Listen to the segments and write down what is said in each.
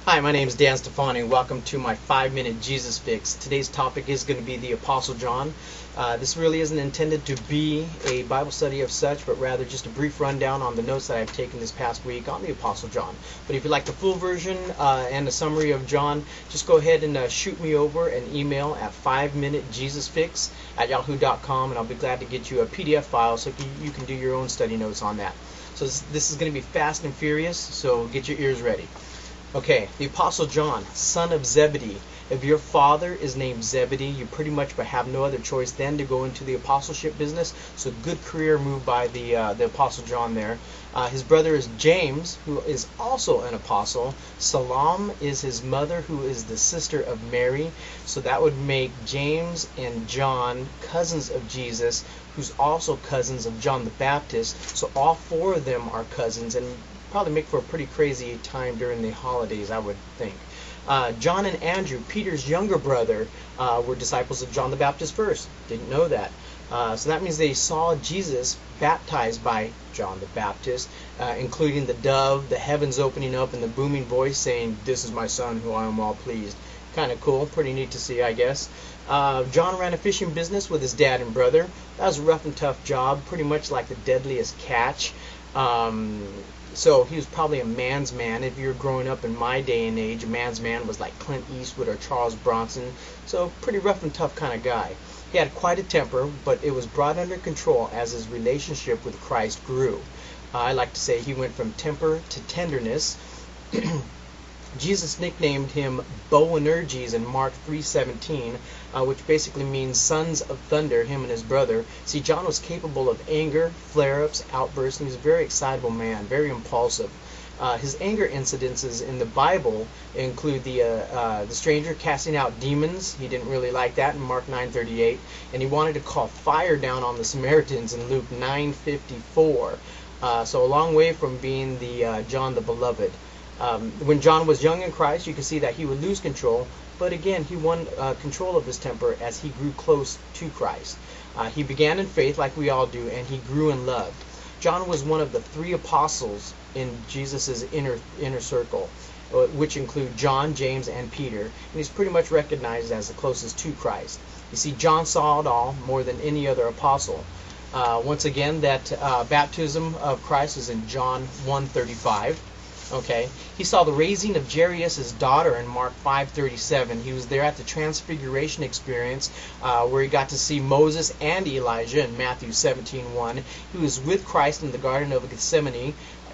Hi, my name is Dan Stefani. Welcome to my 5-minute Jesus Fix. Today's topic is going to be the Apostle John. This really isn't intended to be a Bible study of such, but rather just a brief rundown on the notes that I've taken this past week on the Apostle John. But if you'd like the full version and a summary of John, just go ahead and shoot me over an email at 5minutejesusfix@yahoo.com, and I'll be glad to get you a PDF file so you can do your own study notes on that. So this is going to be fast and furious, so get your ears ready. Okay, the Apostle John, son of Zebedee. If your father is named Zebedee, you pretty much have no other choice than to go into the apostleship business. So good career move by the Apostle John there. His brother is James, who is also an apostle. Salam is his mother, who is the sister of Mary. So that would make James and John cousins of Jesus, who's also cousins of John the Baptist. So all four of them are cousins, and probably make for a pretty crazy time during the holidays, I would think. John and Andrew, Peter's younger brother, were disciples of John the Baptist first. Didn't know that. So that means they saw Jesus baptized by John the Baptist, including the dove, the heavens opening up, and the booming voice saying, "This is my son who I am well pleased." Kind of cool, pretty neat to see, I guess. John ran a fishing business with his dad and brother. That was a rough and tough job, pretty much like the deadliest catch. So he was probably a man's man. If you're growing up in my day and age, a man's man was like Clint Eastwood or Charles Bronson. So pretty rough and tough kind of guy. He had quite a temper, but it was brought under control as his relationship with Christ grew. I like to say he went from temper to tenderness. Jesus nicknamed him Boanerges in Mark 3:17, which basically means sons of thunder, him and his brother. See, John was capable of anger, flare-ups, outbursts, and he was a very excitable man, very impulsive. His anger incidences in the Bible include the stranger casting out demons. He didn't really like that in Mark 9:38, and he wanted to call fire down on the Samaritans in Luke 9:54. So a long way from being the John the Beloved. When John was young in Christ, you can see that he would lose control, but again, he won control of his temper as he grew close to Christ. He began in faith like we all do, and he grew in love. John was one of the three apostles in Jesus' inner circle, which include John, James, and Peter, and he's pretty much recognized as the closest to Christ. You see, John saw it all more than any other apostle. Once again, that baptism of Christ is in John 1:35. Okay, he saw the raising of Jairus' daughter in Mark 5:37. He was there at the Transfiguration experience where he got to see Moses and Elijah in Matthew 17:1. He was with Christ in the Garden of Gethsemane.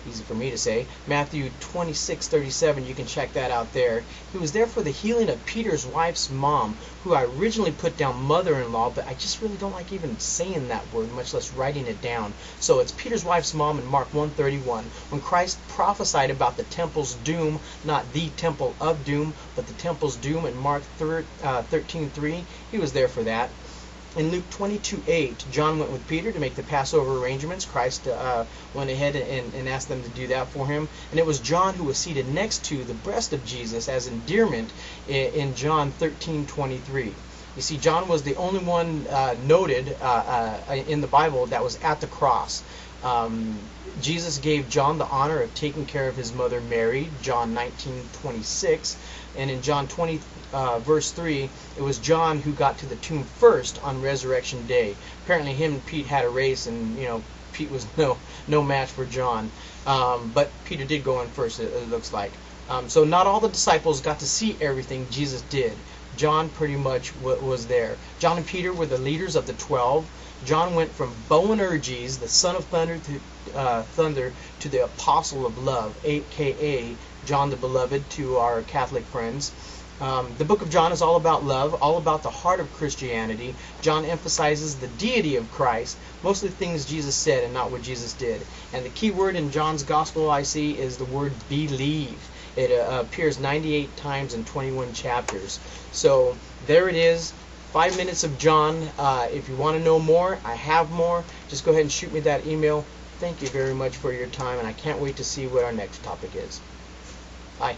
Easy for me to say. Matthew 26:37, you can check that out there. He was there for the healing of Peter's wife's mom, who I originally put down mother-in-law, but I just really don't like even saying that word, much less writing it down. So it's Peter's wife's mom in Mark 1:31. When Christ prophesied about the temple's doom, not the temple of doom, but the temple's doom in Mark 13:3, he was there for that. In Luke 22:8, John went with Peter to make the Passover arrangements. Christ went ahead and asked them to do that for him. And it was John who was seated next to the breast of Jesus as endearment in John 13:23. You see, John was the only one noted in the Bible that was at the cross. Jesus gave John the honor of taking care of his mother Mary, John 19:26. And in John 20, verse 3, it was John who got to the tomb first on Resurrection Day. Apparently him and Pete had a race, and Pete was no match for John. But Peter did go in first, it looks like. So not all the disciples got to see everything Jesus did. John pretty much was there. John and Peter were the leaders of the 12. John went from Boanerges, the son of thunder, to the apostle of love, a.k.a. John the Beloved to our Catholic friends. The book of John is all about love, all about the heart of Christianity. John emphasizes the deity of Christ, mostly things Jesus said and not what Jesus did. And the key word in John's gospel I see is the word believe. It appears 98 times in 21 chapters. So there it is. 5 minutes of John. If you want to know more, I have more. Just go ahead and shoot me that email. Thank you very much for your time, and I can't wait to see what our next topic is. Bye.